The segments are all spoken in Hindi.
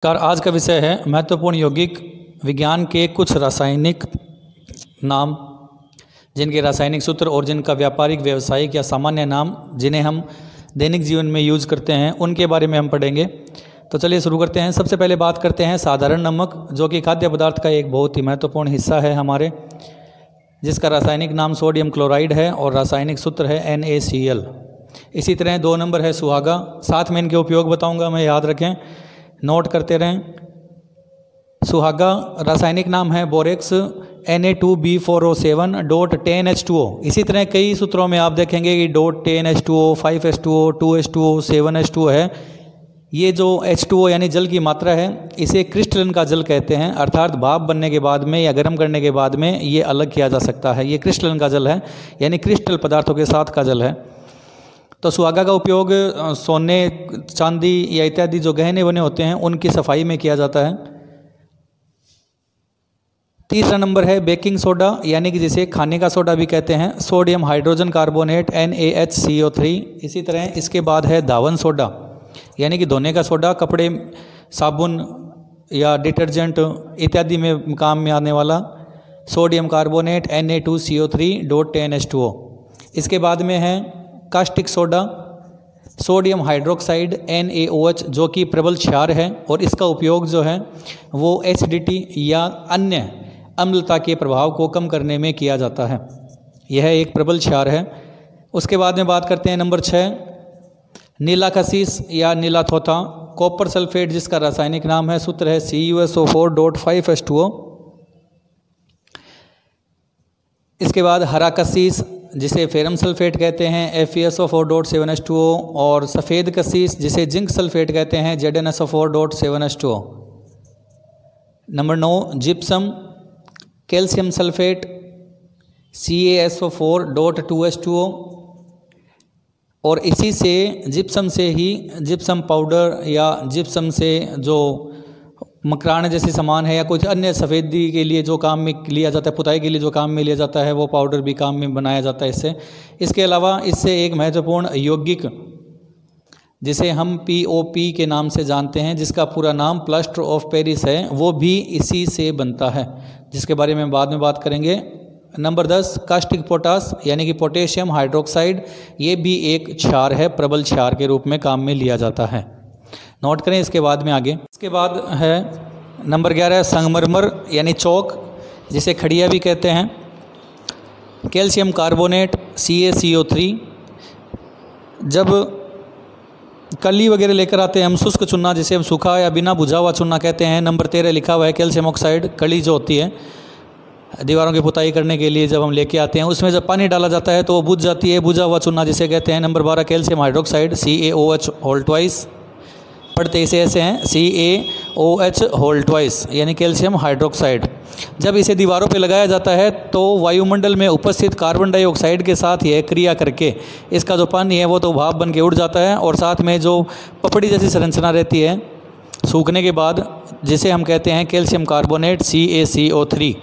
कार आज का विषय है महत्वपूर्ण यौगिक विज्ञान के कुछ रासायनिक नाम, जिनके रासायनिक सूत्र और जिनका व्यापारिक, व्यावसायिक या सामान्य नाम जिन्हें हम दैनिक जीवन में यूज करते हैं, उनके बारे में हम पढ़ेंगे। तो चलिए शुरू करते हैं। सबसे पहले बात करते हैं साधारण नमक, जो कि खाद्य पदार्थ का एक बहुत ही महत्वपूर्ण हिस्सा है हमारे, जिसका रासायनिक नाम सोडियम क्लोराइड है और रासायनिक सूत्र है NaCl। इसी तरह 2 नंबर है सुहागा। साथ में इनके उपयोग बताऊंगा मैं, याद रखें, नोट करते रहें। सुहागा रासायनिक नाम है बोरेक्स Na2B4O7.10H2O। इसी तरह कई सूत्रों में आप देखेंगे कि .10H2O, 5H2O, 2H2O, 7H2O है। ये जो H2O यानी जल की मात्रा है, इसे क्रिस्टलन का जल कहते हैं, अर्थात भाप बनने के बाद में या गर्म करने के बाद में ये अलग किया जा सकता है। ये क्रिस्टलन का जल है, यानी क्रिस्टल पदार्थों के साथ का जल है। तो सुहागा का उपयोग सोने, चांदी या इत्यादि जो गहने बने होते हैं उनकी सफाई में किया जाता है। तीसरा नंबर है बेकिंग सोडा, यानी कि जिसे खाने का सोडा भी कहते हैं, सोडियम हाइड्रोजन कार्बोनेट NaHCO3। इसी तरह इसके बाद है दावन सोडा, यानी कि धोने का सोडा, कपड़े, साबुन या डिटर्जेंट इत्यादि में काम में आने वाला, सोडियम कार्बोनेट Na2CO3.10H2O। इसके बाद में है caustic soda, sodium hydroxide NaOH, जो कि प्रबल क्षार है और इसका उपयोग जो है वो एसिडिटी या अन्य अम्लता के प्रभाव को कम करने में किया जाता है। यह एक प्रबल क्षार है। उसके बाद में बात करते हैं नंबर 6, नीला कसीस या नीला थोथा, कॉपर सल्फेट, जिसका रासायनिक नाम है, सूत्र है CuSO4.5H2O। इसके बाद हरा कसीस, जिसे फेरम सल्फेट कहते हैं, FeSO4.7H2O, और सफ़ेद कसीस, जिसे जिंक सल्फेट कहते हैं, ZnSO4.7H2O। Number 9 gypsum, calcium sulphate, CaSO4.2H2O, और इसी से जिप्सम से ही जिप्सम पाउडर या जिप्सम से जो मकरान जैसी सामान है या कुछ अन्य सफ़ेदी के लिए जो काम में लिया जाता है, पुताई के लिए जो काम में लिया जाता है, वो पाउडर भी काम में बनाया जाता है इससे। इसके अलावा इससे एक महत्वपूर्ण यौगिक, जिसे हम POP के नाम से जानते हैं, जिसका पूरा नाम प्लास्टर ऑफ पेरिस है, वो भी इसी से बनता है, जिसके बारे में बाद में बात करेंगे। नंबर 10 कास्टिक पोटास, यानी कि पोटेशियम हाइड्रोक्साइड, ये भी एक क्षार है, प्रबल क्षार के रूप में काम में लिया जाता है। नोट करें इसके बाद में आगे। इसके बाद है नंबर 11 संगमरमर, यानी चौक, जिसे खड़िया भी कहते हैं, कैल्शियम कार्बोनेट CaCO3। जब कली वगैरह लेकर आते हैं हम शुष्क चूना, जिसे हम सूखा या बिना बुझा हुआ चूना कहते हैं, नंबर 13 लिखा हुआ है कैल्शियम ऑक्साइड। कली जो होती है दीवारों की पुताई करने के लिए जब हम लेके आते हैं, उसमें जब पानी डाला जाता है तो वो बुझ जाती है, बुझा हुआ चूना जिसे कहते हैं। Number 12 calcium hydroxide CaOH whole twice, पढ़ते इसे ऐसे हैं CaOH होल ट्वाइस, यानी कैल्शियम हाइड्रोक्साइड। जब इसे दीवारों पे लगाया जाता है तो वायुमंडल में उपस्थित कार्बन डाइऑक्साइड के साथ यह क्रिया करके इसका जो पानी है वो तो भाप बन के उड़ जाता है, और साथ में जो पपड़ी जैसी संरचना रहती है सूखने के बाद, जिसे हम कहते हैं कैल्शियम कार्बोनेट CaCO3,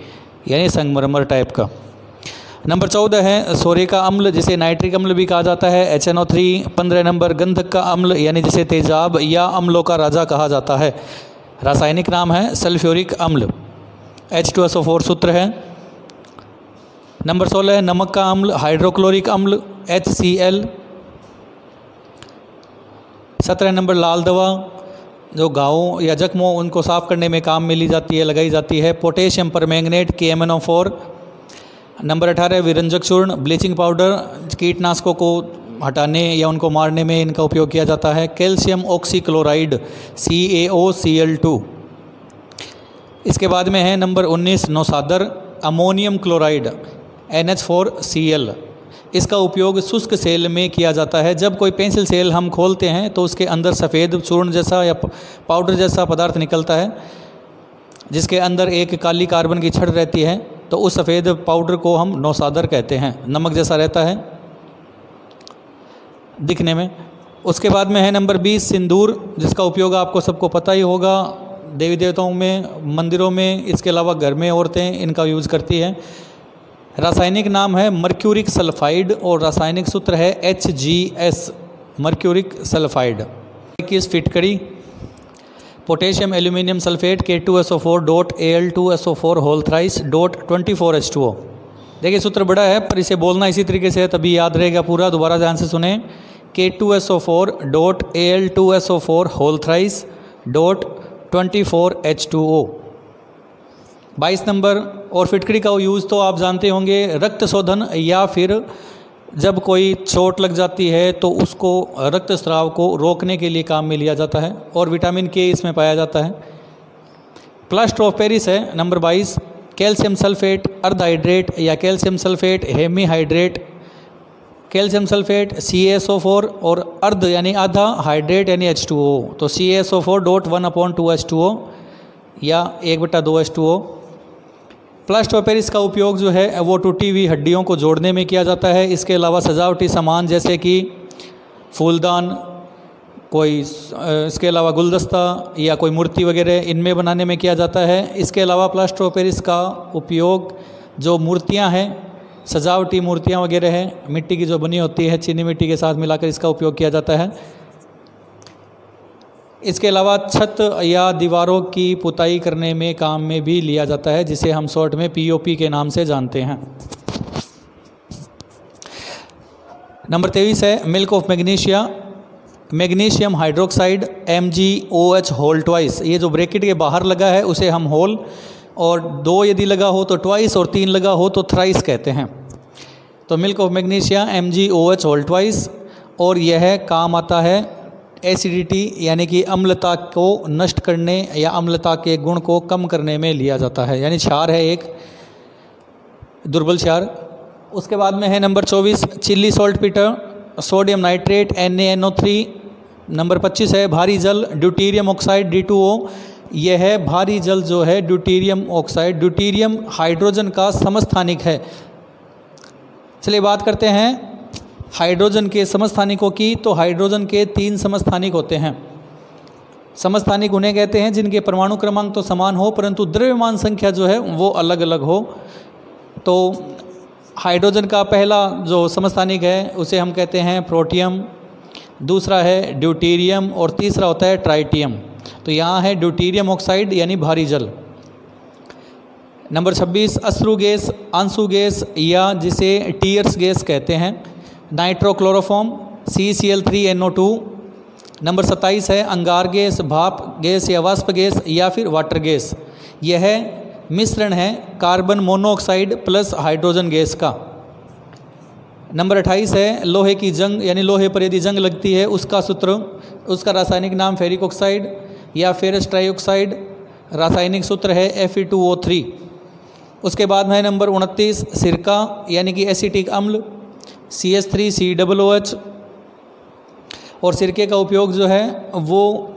यानी संगमरमर टाइप का। नंबर 14 है सोरेका अम्ल, जिसे नाइट्रिक अम्ल भी कहा जाता है, HNO3। 15 नंबर गंधक का अम्ल, यानी जिसे तेजाब या अम्लों का राजा कहा जाता है, रासायनिक नाम है सल्फ्यूरिक अम्ल, H2SO4 सूत्र है। नंबर 16 है नमक का अम्ल, हाइड्रोक्लोरिक अम्ल, HCl। 17 नंबर लाल दवा, जो घावों या जख्मों उनको साफ़ करने में काम में ली जाती है, लगाई जाती है, पोटेशियम परमैंगनेट KMnO4। नंबर 18 विरंजक चूर्ण, ब्लीचिंग पाउडर, कीटनाशकों को हटाने या उनको मारने में इनका उपयोग किया जाता है, कैल्शियम ऑक्सीक्लोराइड CaOCl2। इसके बाद में है नंबर 19 नौसादर, अमोनियम क्लोराइड NH4Cl। इसका उपयोग शुष्क सेल में किया जाता है। जब कोई पेंसिल सेल हम खोलते हैं तो उसके अंदर सफ़ेद चूर्ण जैसा या पाउडर जैसा पदार्थ निकलता है, जिसके अंदर एक काली कार्बन की छड़ रहती है, तो उस सफ़ेद पाउडर को हम नौसादर कहते हैं। नमक जैसा रहता है दिखने में। उसके बाद में है नंबर 20 सिंदूर, जिसका उपयोग आपको सबको पता ही होगा, देवी देवताओं में, मंदिरों में, इसके अलावा घर में औरतें इनका यूज़ करती हैं। रासायनिक नाम है मर्क्यूरिक सल्फाइड और रासायनिक सूत्र है HGS, मर्क्यूरिक सल्फाइड। 21 फिटकरी, potassium aluminium sulphate K2SO4 dot Al2SO4 whole thrice dot 24H2O। देखिए सूत्र बड़ा है पर इसे बोलना इसी तरीके से है तभी याद रहेगा पूरा। दोबारा ध्यान से सुने, K2SO4 dot Al2SO4 whole thrice dot 24H2O। 22 number, और फिटकरी का यूज़ तो आप जानते होंगे, रक्त शोधन या फिर जब कोई चोट लग जाती है तो उसको रक्त स्राव को रोकने के लिए काम में लिया जाता है, और विटामिन के इसमें पाया जाता है। प्लास्टर ऑफ पेरिस है नंबर 22, कैल्शियम सल्फेट अर्ध हाइड्रेट या calcium sulphate hemihydrate, calcium sulphate CaSO4 और अर्ध यानी आधा, हाइड्रेट यानी H2O, तो CaSO4 डॉट 1/2H2O या 1/2H2O। प्लास्टर ऑफ पेरिस का उपयोग जो है वो टूटी हुई हड्डियों को जोड़ने में किया जाता है। इसके अलावा सजावटी सामान जैसे कि फूलदान, कोई इसके अलावा गुलदस्ता या कोई मूर्ति वगैरह इनमें बनाने में किया जाता है। इसके अलावा प्लास्टर ऑफ पेरिस का उपयोग जो मूर्तियां हैं, सजावटी मूर्तियां वगैरह हैं, मिट्टी की जो बनी होती है, चीनी मिट्टी के साथ मिलाकर इसका उपयोग किया जाता है। इसके अलावा छत या दीवारों की पुताई करने में काम में भी लिया जाता है, जिसे हम शॉर्ट में POP के नाम से जानते हैं। नंबर 23 है milk of magnesia, magnesium hydroxide MgOH whole twice. ये जो ब्रैकेट के बाहर लगा है उसे हम होल, और 2 यदि लगा हो तो ट्वाइस, और 3 लगा हो तो थ्राइस कहते हैं। तो milk of magnesia MgOH whole twice, और यह काम आता है एसिडिटी यानी कि अम्लता को नष्ट करने या अम्लता के गुण को कम करने में लिया जाता है, यानी क्षार है एक दुर्बल क्षार। उसके बाद में है number 24 chilli salt Peter, sodium nitrate NaNO3। Number 25 है भारी जल ड्यूटीरियम ऑक्साइड D2O। यह है भारी जल जो है ड्यूटीरियम ऑक्साइड, ड्यूटीरियम हाइड्रोजन का समस्थानिक है। चलिए बात करते हैं हाइड्रोजन के समस्थानिकों की। तो हाइड्रोजन के 3 समस्थानिक होते हैं। समस्थानिक उन्हें कहते हैं जिनके परमाणु क्रमांक तो समान हो परंतु द्रव्यमान संख्या जो है वो अलग अलग हो। तो हाइड्रोजन का पहला जो समस्थानिक है उसे हम कहते हैं प्रोटियम, दूसरा है ड्यूटीरियम, और तीसरा होता है ट्राइटियम। तो यहाँ है ड्यूटीरियम ऑक्साइड यानी भारी जल। नंबर 26 अश्रु गैस, आंसू गैस या जिसे टीयर्स गैस कहते हैं, नाइट्रोक्लोरोफॉर्म CCl3NO2। नंबर 27 है अंगार गैस, भाप गैस या वाष्प गैस या फिर वाटर गैस। यह मिश्रण है carbon monoxide plus hydrogen gas का। नंबर 28 है लोहे की जंग, यानी लोहे पर यदि जंग लगती है उसका सूत्र, उसका रासायनिक नाम फेरिक ऑक्साइड या फेरस ट्राइऑक्साइड, रासायनिक सूत्र है Fe2O3। उसके बाद में है नंबर 29 सिरका यानी कि एसिटिक अम्ल CH3COOH। और सिरके का उपयोग जो है वो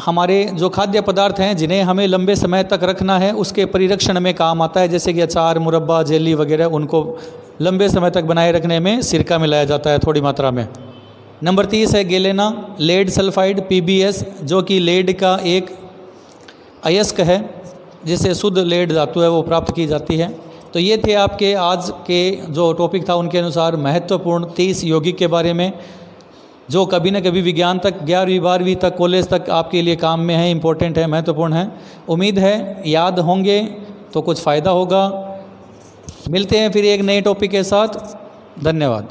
हमारे जो खाद्य पदार्थ हैं जिन्हें हमें लंबे समय तक रखना है उसके परिरक्षण में काम आता है, जैसे कि अचार, मुरब्बा, जेली वगैरह, उनको लंबे समय तक बनाए रखने में सिरका मिलाया जाता है थोड़ी मात्रा में। नंबर 30 है गेलेना, लेड सल्फाइड PbS, जो कि लेड का एक अयस्क है जिससे शुद्ध लेड धातु है वो प्राप्त की जाती है। तो ये थे आपके आज के जो टॉपिक था उनके अनुसार महत्वपूर्ण 30 यौगिक के बारे में, जो कभी न कभी विज्ञान तक 11वीं 12वीं तक कॉलेज तक आपके लिए काम में है, इम्पोर्टेंट है, महत्वपूर्ण है। उम्मीद है याद होंगे तो कुछ फ़ायदा होगा। मिलते हैं फिर एक नए टॉपिक के साथ। धन्यवाद।